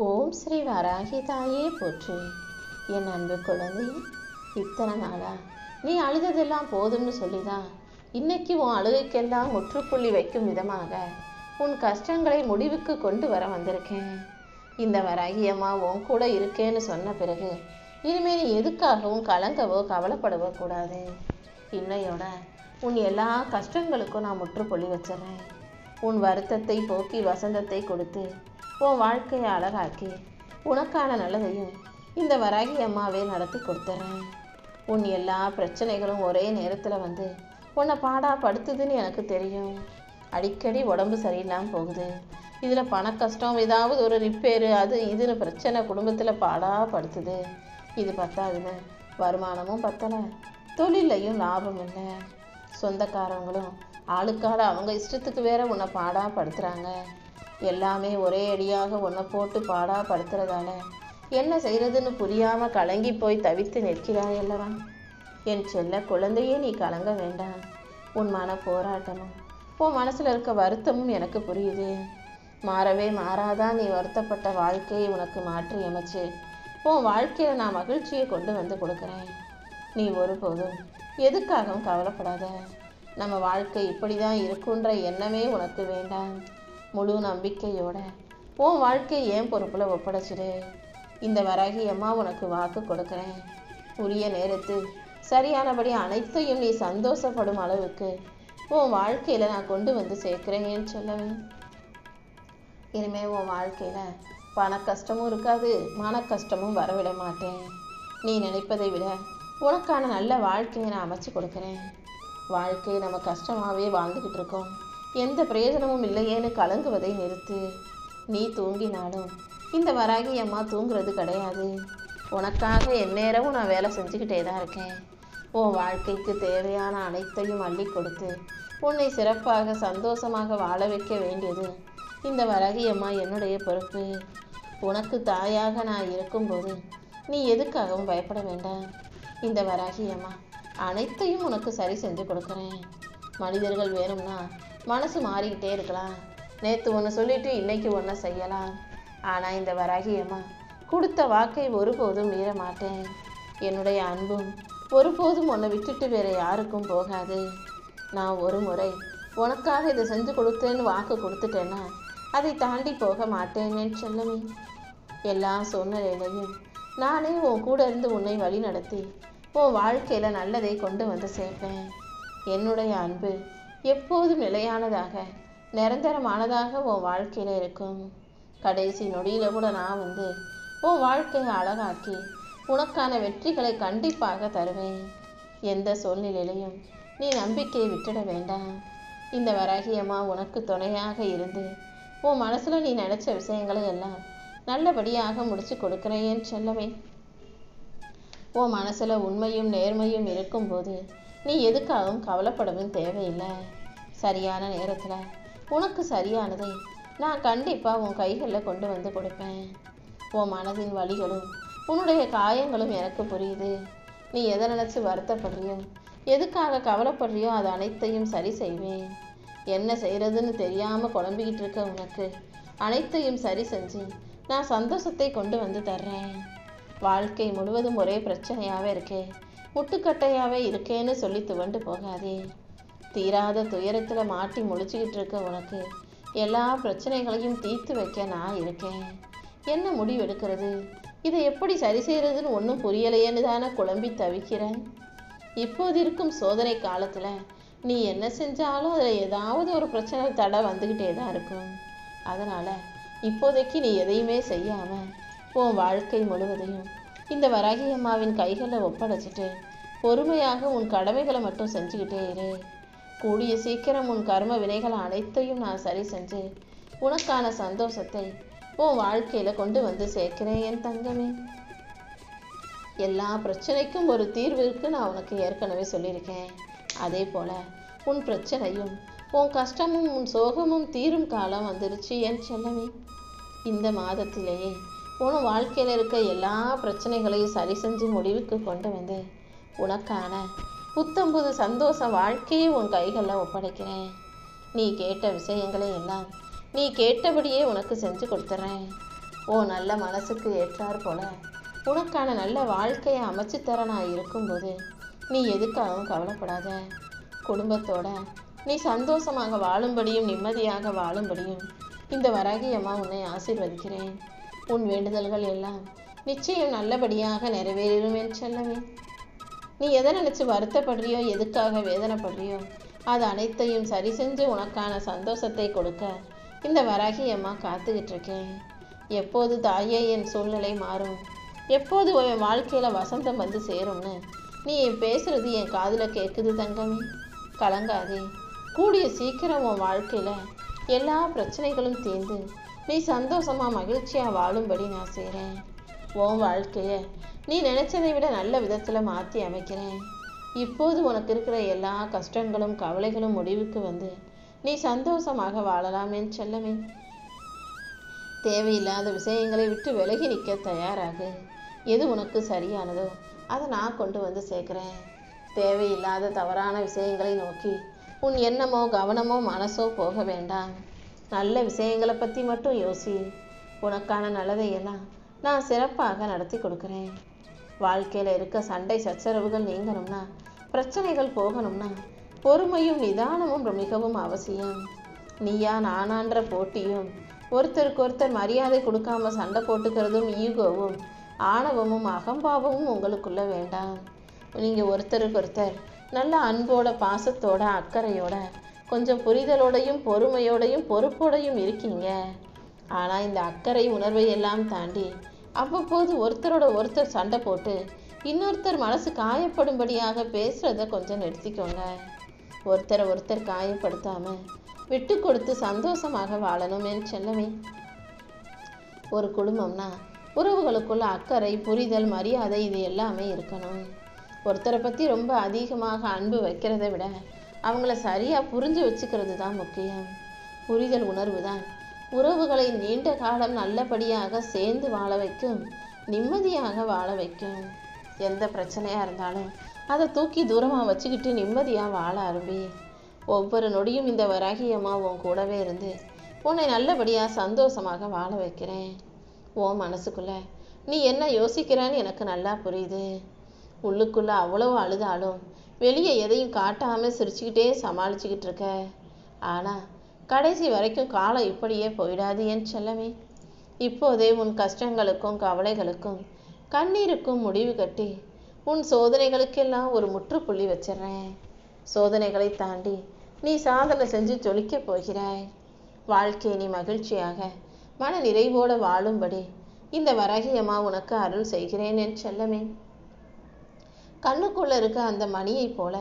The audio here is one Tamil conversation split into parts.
ஓம் ஸ்ரீ வராகி தாயே போற்றி. என் அன்பு குழந்தை, இத்தனை நாளா நீ அழுததெல்லாம் போதும்னு சொல்லிதான் இன்னைக்கு உன் அழுகைக்கெல்லாம் முற்றுப்புள்ளி வைக்கும் விதமாக உன் கஷ்டங்களை முடிவுக்கு கொண்டு வர வந்திருக்கேன். இந்த வராகி அம்மா உன் கூட இருக்கேன்னு சொன்ன பிறகு இனிமேல் நீ எதுக்காகவும் கலங்கவோ கவலைப்படவோ கூடாது. இன்னையோட உன் எல்லா கஷ்டங்களுக்கும் நான் முற்றுப்புள்ளி வச்சிடறேன். உன் வருத்தத்தை போக்கி வசந்தத்தை கொடுத்து உன் வாழ்க்கையை அழகாக்கி உனக்கான நல்லதையும் இந்த வராகி அம்மாவே நடத்தி கொடுத்துறேன். உன் எல்லா பிரச்சனைகளும் ஒரே நேரத்தில் வந்து உன்னை பாடாப்படுத்துதுன்னு எனக்கு தெரியும். அடிக்கடி உடம்பு சரியில்லாமல் போகுது. இதில் பண கஷ்டம், ஏதாவது ஒரு ரிப்பேரு, அது இதுன்னு பிரச்சனை குடும்பத்தில் பாடாப்படுத்துது. இது பத்தாதுன்னு வருமானமும் பத்தலை, தொழிலையும் லாபம் இல்லை. சொந்தக்காரங்களும் ஆளுக்கால அவங்க இஷ்டத்துக்கு வேற உன்னை பாடாப்படுத்துகிறாங்க. எல்லாமே ஒரே அடியாக உன்னை போட்டு பாடாப்படுத்துறதால என்ன செய்கிறதுன்னு புரியாமல் கலங்கி போய் தவித்து நிற்கிறாய் அல்லவா? என் செல்ல குழந்தையே, நீ கலங்க வேண்டாம். உன் மன போராட்டமும் உன் மனசில் இருக்க வருத்தமும் எனக்கு புரியுது. மாறவே மாறாதான் நீ வருத்தப்பட்ட வாழ்க்கையை உனக்கு மாற்றி அமைச்சு உன் வாழ்க்கையில் நான் மகிழ்ச்சியை கொண்டு வந்து கொடுக்குறேன். நீ ஒருபோதும் எதுக்காகவும் கவலைப்படாத. நம்ம வாழ்க்கை இப்படி தான் இருக்குன்ற எண்ணமே உனக்கு வேண்டாம். முழு நம்பிக்கையோட உன் வாழ்க்கை ஏன் பொறுப்பில் ஒப்படைச்சிடு. இந்த வராகி அம்மா உனக்கு வாக்கு கொடுக்குறேன். உரிய நேரத்தில் சரியானபடி அனைத்தையும் நீ சந்தோஷப்படும் அளவுக்கு உன் வாழ்க்கையில் நான் கொண்டு வந்து சேர்க்கிறேன்னு சொல்லவே. இனிமேல் உன் வாழ்க்கையில் பண கஷ்டமும் இருக்காது, மன கஷ்டமும் வரவிட மாட்டேன். நீ நினைப்பதை விட உனக்கான நல்ல வாழ்க்கையை நான் அமைச்சு கொடுக்குறேன். வாழ்க்கையை நம்ம கஷ்டமாகவே வாழ்ந்துக்கிட்டு இருக்கோம், எந்த பிரயோஜனமும் இல்லையேன்னு கலங்குவதை நிறுத்து. நீ தூங்கினாலும் இந்த வராகி அம்மா தூங்குறது கிடையாது. உனக்காக எந்நேரமும் நான் வேலை செஞ்சுக்கிட்டே தான் இருக்கேன். உன் வாழ்க்கைக்கு தேவையான அனைத்தையும் அள்ளி கொடுத்து உன்னை சிறப்பாக சந்தோஷமாக வாழ வைக்க வேண்டியது இந்த வராகி அம்மா என்னுடைய பொறுப்பு. உனக்கு தாயாக நான் இருக்கும்போது நீ எதுக்காகவும் பயப்பட வேண்டாம். இந்த வராகி அம்மா அனைத்தையும் உனக்கு சரி செஞ்சு கொடுக்குறேன். மனிதர்கள் வேணும்னா மனசு மாறிக்கிட்டே இருக்கலாம். நேற்று ஒன்று சொல்லிட்டு இன்னைக்கு ஒன்றை செய்யலாம். ஆனால் இந்த வராகி அம்மா கொடுத்த வாக்கை ஒருபோதும் மீற மாட்டேன். என்னுடைய அன்பும் ஒருபோதும் உன்னை விட்டுட்டு வேற யாருக்கும் போகாது. நான் ஒரு முறை உனக்காக இதை செஞ்சு கொடுத்தேன்னு வாக்கு கொடுத்துட்டேன்னா அதை தாண்டி போக மாட்டேன்னு சொல்லவே. எல்லா சூழ்நிலையிலையும் நானே உன் கூட இருந்து உன்னை வழி நடத்தி உன் வாழ்க்கையில் நல்லதை கொண்டு வந்து சேர்ப்பேன். என்னுடைய அன்பு எப்போதும் நிலையானதாக நிரந்தரமானதாக உன் வாழ்க்கையில் இருக்கும். கடைசி நொடியில் கூட நான் வந்து உன் வாழ்க்கையை அழகாக்கி உனக்கான வெற்றிகளை கண்டிப்பாக தருவேன். எந்த சூழ்நிலையிலையும் நீ நம்பிக்கையை விட்டுட வேண்டாம். இந்த வராகி அம்மா உனக்கு துணையாக இருந்து உன் மனசில் நீ நினச்ச விஷயங்களை எல்லாம் நல்லபடியாக முடிச்சு கொடுக்குறேன்னு சொல்லவே. உன் மனசில் உண்மையும் நேர்மையும் இருக்கும்போது நீ எதுக்காகவும் கவலைப்படவும் தேவையில்லை. சரியான நேரத்தில் உனக்கு சரியானதை நான் கண்டிப்பாக உன் கைகளில் கொண்டு வந்து கொடுப்பேன். உன் மனதின் வலிகளும் உன்னுடைய காயங்களும் எனக்கு புரியுது. நீ எதை நினச்சி வருத்தப்படுறியோ, எதுக்காக கவலைப்படுறியோ அது அனைத்தையும் சரி செய்வேன். என்ன செய்கிறதுன்னு தெரியாமல் குழம்பிக்கிட்டு இருக்க உனக்கு அனைத்தையும் சரி செஞ்சு நான் சந்தோஷத்தை கொண்டு வந்து தர்றேன். வாழ்க்கை முழுவதும் ஒரே பிரச்சனையாகவே இருக்கே, முட்டுக்கட்டையாகவே இருக்கேன்னு சொல்லி துவண்டு போகாதே. தீராத துயரத்தில் மாட்டி முழிச்சுக்கிட்டு இருக்க உனக்கு எல்லா பிரச்சனைகளையும் தீர்த்து வைக்க நான் இருக்கேன். என்ன முடிவெடுக்கிறது, இதை எப்படி சரி செய்கிறதுன்னு ஒன்றும் புரியலையேன்னு தானே குழம்பி தவிக்கிறேன். இப்போது இருக்கும் சோதனை காலத்தில் நீ என்ன செஞ்சாலும் அதில் ஏதாவது ஒரு பிரச்சனை தடை வந்துக்கிட்டே தான் இருக்கும். அதனால் இப்போதைக்கு நீ எதையுமே செய்யாமல் உன் வாழ்க்கை முழுவதையும் இந்த வராகி அம்மாவின் கைகளில் ஒப்படைச்சிட்டு பொறுமையாக உன் கடமைகளை மட்டும் செஞ்சுக்கிட்டே இரு. கூடிய சீக்கிரம் உன் கர்ம வினைகள் அனைத்தையும் நான் சரி செஞ்சு உனக்கான சந்தோஷத்தை உன் வாழ்க்கையில் கொண்டு வந்து சேர்க்கிறேன் என் தங்கமே. எல்லா பிரச்சனைக்கும் ஒரு தீர்வு இருக்கு, நான் உனக்கு ஏற்கனவே சொல்லியிருக்கேன். அதே போல் உன் பிரச்சனையும் உன் கஷ்டமும் உன் சோகமும் தீரும் காலம் வந்துருச்சு என் செல்லமே. இந்த மாதத்திலேயே உன் வாழ்க்கையில் இருக்க எல்லா பிரச்சனைகளையும் சரி செஞ்சு முடிவுக்கு கொண்டு வந்து உனக்கான புத்தம்புது சந்தோஷ வாழ்க்கையை உன் கைகளில் ஒப்படைக்கிறேன். நீ கேட்ட விஷயங்களை எல்லாம் நீ கேட்டபடியே உனக்கு செஞ்சு கொடுத்துட்றேன். ஓ நல்ல மனசுக்கு ஏற்றார் போல உனக்கான நல்ல வாழ்க்கையை அமைச்சு தர நான் இருக்கும்போது நீ எதுக்காகவும் கவலைப்படாத. குடும்பத்தோட நீ சந்தோஷமாக வாழும்படியும் நிம்மதியாக வாழும்படியும் இந்த வராகி அம்மா உன்னை ஆசீர்வதிக்கிறேன். உன் வேண்டுதல்கள் எல்லாம் நிச்சயம் நல்லபடியாக நிறைவேறும் என் செல்லமே. நீ எதை நினைச்சு வருத்தப்படுறியோ, எதுக்காக வேதனைப்படுறியோ, அது அனைத்தையும் சரி செஞ்சு உனக்கான சந்தோஷத்தை கொடுக்க இந்த வராகி அம்மா காத்துக்கிட்டு இருக்கேன். எப்போது தாயே என் சூழ்நிலை மாறும், எப்போது என் வாழ்க்கையில வசந்தம் வந்து சேரும்னு நீ பேசுறது என் காதுல கேட்குது தங்கமே. கலங்காதே, கூடிய சீக்கிரம் உன் வாழ்க்கையில எல்லா பிரச்சனைகளும் தீர்ந்து நீ சந்தோஷமா மகிழ்ச்சியா வாழும்படி நான் செய்கிறேன். உன் வாழ்க்கைய நீ நினைச்சதை விட நல்ல விதத்துல மாற்றி அமைக்கிறேன். இப்போது உனக்கு இருக்கிற எல்லா கஷ்டங்களும் கவலைகளும் முடிவுக்கு வந்து நீ சந்தோஷமாக வாழலாமேன்னு செல்லமே. தேவையில்லாத விஷயங்களை விட்டு விலகி நிற்க தயாராகு. எது உனக்கு சரியானதோ அதை நான் கொண்டு வந்து சேர்க்கிறேன். தேவையில்லாத தவறான விஷயங்களை நோக்கி உன் எண்ணமோ கவனமோ மனசோ போக வேண்டாம். நல்ல விஷயங்களை பற்றி மட்டும் யோசி. உனக்கான நல்லதையெல்லாம் நான் சிறப்பாக நடத்தி கொடுக்குறேன். வாழ்க்கையில் இருக்க சண்டை சச்சரவுகள் நீங்கணும்னா, பிரச்சனைகள் போகணும்னா பொறுமையும் நிதானமும் மிகவும் அவசியம். நீயா நானான்ற போட்டியும், ஒருத்தருக்கு ஒருத்தர் மரியாதை கொடுக்காம சண்டை போட்டுக்கிறதும், ஈகோவும் ஆணவமும் அகம்பாவமும் உங்களுக்குள்ள வேண்டாம். நீங்கள் ஒருத்தருக்கு ஒருத்தர் நல்ல அன்போட பாசத்தோட அக்கறையோட கொஞ்சம் புரிதலோடையும் பொறுமையோடையும் பொறுப்போடையும் இருக்கீங்க. ஆனால் இந்த அக்கறை உணர்வை எல்லாம் தாண்டி அவ்வப்போது ஒருத்தரோட ஒருத்தர் சண்டை போட்டு இன்னொருத்தர் மனசு காயப்படும்படியாக பேசுறத கொஞ்சம் நிறுத்திக்கோங்க. ஒருத்தரை ஒருத்தர் காயப்படுத்தாம விட்டு கொடுத்து சந்தோஷமாக வாழணும் என் செல்லமே. ஒரு குடும்பம்னா உறவுகளுக்குள்ள அக்கறை, புரிதல், மரியாதை இது எல்லாமே இருக்கணும். ஒருத்தரை பற்றி ரொம்ப அதிகமாக அன்பு வைக்கிறத விட அவங்கள சரியாக புரிஞ்சு வச்சுக்கிறது தான் முக்கியம். புரிதல் உணர்வு தான் உறவுகளை நீண்ட காலம் நல்லபடியாக சேர்ந்து வாழ வைக்கும், நிம்மதியாக வாழ வைக்கும். எந்த பிரச்சனையாக இருந்தாலும் அதை தூக்கி தூரமாக வச்சுக்கிட்டு நிம்மதியாக வாழ ஆரம்பி. ஒவ்வொரு நொடியும் இந்த வராகி அம்மா உன் கூடவே இருந்து உன்னை நல்லபடியாக சந்தோஷமாக வாழ வைக்கிறேன். உன் மனசுக்குள்ள நீ என்ன யோசிக்கிறேன்னு எனக்கு நல்லா புரியுது. உள்ளுக்குள்ள அவ்வளவு அழுதாலும் வெளியே எதையும் காட்டாமல் சிரிச்சுக்கிட்டே சமாளிச்சுக்கிட்டு இருக்க. ஆனால் கடைசி வரைக்கும் காலம் இப்படியே போயிடாது என் செல்லமே. இப்போதே உன் கஷ்டங்களுக்கும் கவலைகளுக்கும் கண்ணீருக்கும் முடிவு கட்டி உன் சோதனைகளுக்கெல்லாம் ஒரு முற்றுப்புள்ளி வச்சிடுறேன். சோதனைகளை தாண்டி நீ சாதனை செஞ்சு ஜொலிக்க போகிறாய். வாழ்க்கையை நீ மகிழ்ச்சியாக மன நிறைவோடு வாழும்படி இந்த வராகி அம்மா உனக்கு அருள் செய்கிறேன் என் செல்லமே. கண்ணுக்குள்ள இருக்க அந்த மணியை போல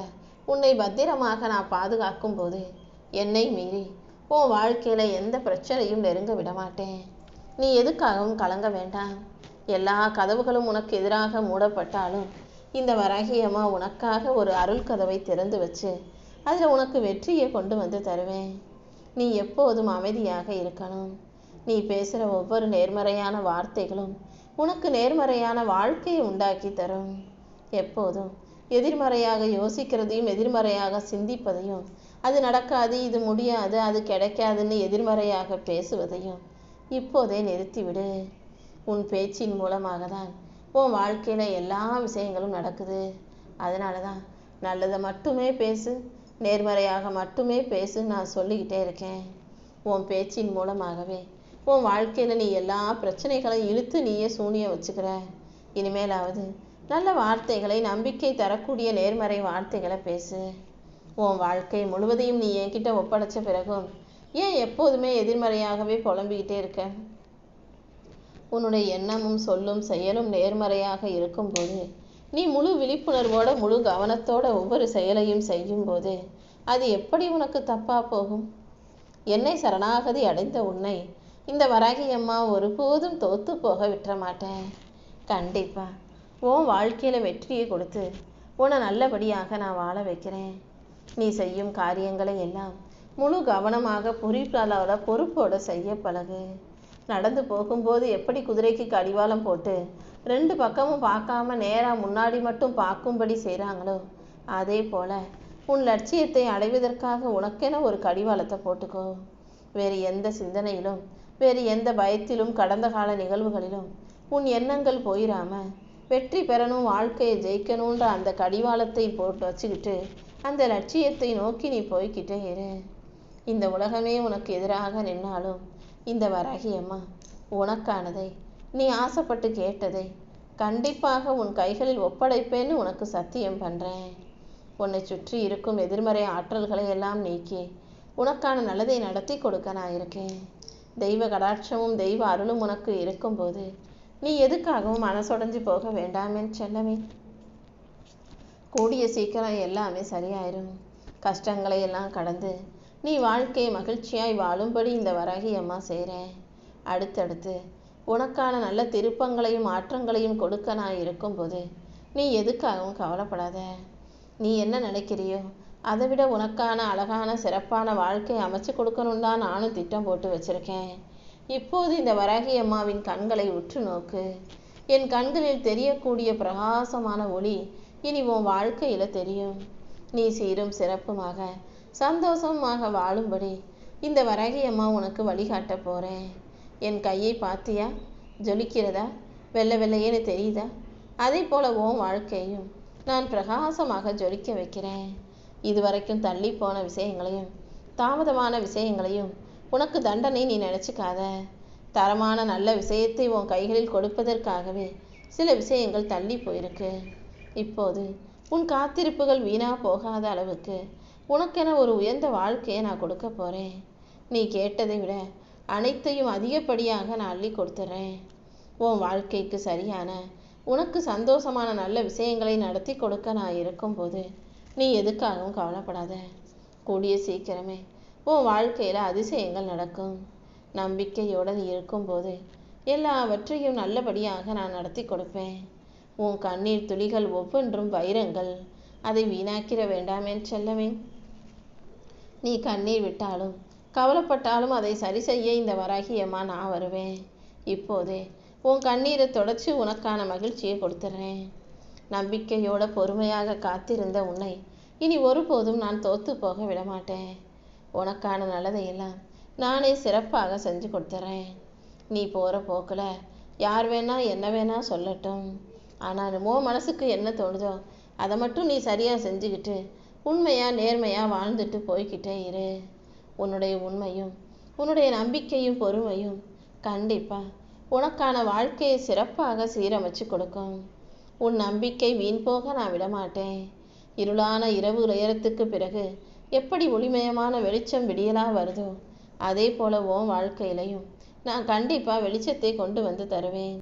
உன்னை பத்திரமாக நான் பாதுகாக்கும் போது என்னை மீறி உன் வாழ்க்கையில எந்த பிரச்சனையும் நெருங்க விட மாட்டேன். நீ எதுக்காகவும் கலங்க வேண்டாம். எல்லா கதவுகளும் உனக்கு எதிராக மூடப்பட்டாலும் இந்த வராகி அம்மா உனக்காக ஒரு அருள் கதவை திறந்து வச்சு அதில் உனக்கு வெற்றியை கொண்டு வந்து தருவேன். நீ எப்போதும் அமைதியாக இருக்கணும். நீ பேசுகிற ஒவ்வொரு நேர்மறையான வார்த்தைகளும் உனக்கு நேர்மறையான வாழ்க்கையை உண்டாக்கி தரும். எப்போதும் எதிர்மறையாக யோசிக்கிறதையும் எதிர்மறையாக சிந்திப்பதையும், அது நடக்காது, இது முடியாது, அது கிடைக்காதுன்னு எதிர்மறையாக பேசுவதையும் இப்போதே நிறுத்திவிடு. உன் பேச்சின் மூலமாக தான் உன் வாழ்க்கையில் எல்லா விஷயங்களும் நடக்குது. அதனால தான் நல்லதை மட்டுமே பேசு, நேர்மறையாக மட்டுமே பேசுன்னு நான் சொல்லிக்கிட்டே இருக்கேன். உன் பேச்சின் மூலமாகவே உன் வாழ்க்கையில் நீ எல்லா பிரச்சனைகளையும் இழுத்து நீயே சூனியம் வச்சுக்கிற. இனிமேலாவது நல்ல வார்த்தைகளை, நம்பிக்கை தரக்கூடிய நேர்மறை வார்த்தைகளை பேசு. உன் வாழ்க்கை முழுவதையும் நீ என்கிட்ட ஒப்படைச்ச பிறகும் ஏன் எப்போதுமே எதிர்மறையாகவே புலம்பிக்கிட்டே இருக்க? உன்னுடைய எண்ணமும் சொல்லும் செயலும் நேர்மறையாக இருக்கும்போது, நீ முழு விழிப்புணர்வோட முழு கவனத்தோட ஒவ்வொரு செயலையும் செய்யும்போது அது எப்படி உனக்கு தப்பா போகும்? என்னை சரணாகதி அடைந்த உன்னை இந்த வராகி அம்மா ஒருபோதும் தோத்து போக விட்டுற மாட்டேன். கண்டிப்பா உன் வாழ்க்கையில வெற்றியை கொடுத்து உன்னை நல்லபடியாக நான் வாழ வைக்கிறேன். நீ செய்யும் காரியங்களை எல்லாம் முழு கவனமாக புரிதலோட பொறுப்போட செய்ய பழகு. நடந்து போகும்போது எப்படி குதிரைக்கு கடிவாளம் போட்டு 2 பக்கமும் பார்க்காம நேராக முன்னாடி மட்டும் பார்க்கும்படி செய்கிறாங்களோ, அதே போல உன் லட்சியத்தை அடைவதற்காக உனக்கென ஒரு கடிவாளத்தை போட்டுக்கோ. வேறு எந்த சிந்தனையிலும் வேறு எந்த பயத்திலும் கடந்த கால நிகழ்வுகளிலும் உன் எண்ணங்கள் போயிடாம வெற்றி பெறணும், வாழ்க்கையை ஜெயிக்கணுன்ற அந்த கடிவாளத்தை போட்டு வச்சுக்கிட்டு அந்த லட்சியத்தை நோக்கி நீ போய்கிட்டே இரு. இந்த உலகமே உனக்கு எதிராக நின்னாலும் இந்த வராகி அம்மா உனக்கானதை, நீ ஆசைப்பட்டு கேட்டதை கண்டிப்பாக உன் கைகளில் ஒப்படைப்பேன்னு உனக்கு சத்தியம் பண்ணுறேன். உன்னை சுற்றி இருக்கும் எதிர்மறை ஆற்றல்களை எல்லாம் நீக்கி உனக்கான நல்லதை நடத்தி கொடுக்க நான் இருக்கேன். தெய்வ கடாட்சமும் தெய்வ அருளும் உனக்கு இருக்கும்போது நீ எதுக்காகவும் மனசுடைஞ்சு போக வேண்டாமேன்னு செல்லவே. கூடிய சீக்கிரம் எல்லாமே சரியாயிரும். கஷ்டங்களை எல்லாம் கடந்து நீ வாழ்க்கையை மகிழ்ச்சியாய் வாழும்படி இந்த வராகி அம்மா செய்கிறேன். அடுத்தடுத்து உனக்கான நல்ல திருப்பங்களையும் மாற்றங்களையும் கொடுக்க நான் இருக்கும்போது நீ எதுக்காகவும் கவலைப்படாத. நீ என்ன நினைக்கிறியோ அதை விட உனக்கான அழகான சிறப்பான வாழ்க்கையை அமைச்சு கொடுக்கணும் தான் நானும் திட்டம் போட்டு வச்சிருக்கேன். இப்போது இந்த வராகி அம்மாவின் கண்களை உற்று நோக்கு. என் கண்களில் தெரியக்கூடிய பிரகாசமான ஒளி இனி உன் வாழ்க்கையில தெரியும். நீ சீரும் சிறப்புமாக சந்தோஷமாக வாழும்படி இந்த வராகி அம்மா உனக்கு வழிகாட்ட போறேன். என் கையை பார்த்தியா? ஜொலிக்கிறதா? வெள்ளை வெள்ளையேன்னு தெரியுதா? அதே போல உன் வாழ்க்கையும் நான் பிரகாசமாக ஜொலிக்க வைக்கிறேன். இதுவரைக்கும் தள்ளி போன விஷயங்களையும் தாமதமான விஷயங்களையும் உனக்கு தண்டனை நீ நினச்சிக்காத. தரமான நல்ல விஷயத்தை உன் கைகளில் கொடுப்பதற்காகவே சில விஷயங்கள் தள்ளி போயிருக்கு. இப்போது உன் காத்திருப்புகள் வீணா போகாத அளவுக்கு உனக்கென ஒரு உயர்ந்த வாழ்க்கையை நான் கொடுக்க போகிறேன். நீ கேட்டதை விட அனைத்தையும் அதிகப்படியாக நான் அள்ளி கொடுத்துட்றேன். உன் வாழ்க்கைக்கு சரியான உனக்கு சந்தோஷமான நல்ல விஷயங்களை நடத்தி கொடுக்க நான் இருக்கும்போது நீ எதுக்காகவும் கவலைப்படாத. கூடிய சீக்கிரமே உன் வாழ்க்கையில் அதிசயங்கள் நடக்கும். நம்பிக்கையோடு நீ இருக்கும்போது எல்லாவற்றையும் நல்லபடியாக நான் நடத்தி கொடுப்பேன். உன் கண்ணீர் துளிகள் ஒவ்வொன்றும் வைரங்கள். அதை வீணாக்கிற வேண்டாமே செல்லவே. நீ கண்ணீர் விட்டாலும் கவலைப்பட்டாலும் அதை சரி செய்ய இந்த வராகி அம்மா நான் வருவேன். இப்போதே உன் கண்ணீரை தொடச்சி உனக்கான மகிழ்ச்சியை கொடுத்துட்றேன். நம்பிக்கையோட பொறுமையாக காத்திருந்த உன்னை இனி ஒருபோதும் நான் தோத்து போக விடமாட்டேன். உனக்கான நல்லதையெல்லாம் நானே சிறப்பாக செஞ்சு கொடுத்துட்றேன். நீ போகிற போக்கில் யார் வேணா என்ன வேணா சொல்லட்டும். ஆனால் உன் மனசுக்கு என்ன தோணுதோ அதை மட்டும் நீ சரியாக செஞ்சுக்கிட்டு உண்மையாக நேர்மையாக வாழ்ந்துட்டு போய்கிட்டே இரு. உன்னுடைய உண்மையும் உன்னுடைய நம்பிக்கையும் பொறுமையும் கண்டிப்பாக உனக்கான வாழ்க்கையை சிறப்பாக சீரமைச்சு கொடுக்கும். உன் நம்பிக்கை வீண் போக நான் விடமாட்டேன். இருளான இரவு நேரத்துக்கு பிறகு எப்படி ஒளிமயமான வெளிச்சம் விடியலாக வருதோ அதே போல உன் வாழ்க்கையிலையும் நான் கண்டிப்பாக வெளிச்சத்தை கொண்டு வந்து தருவேன்.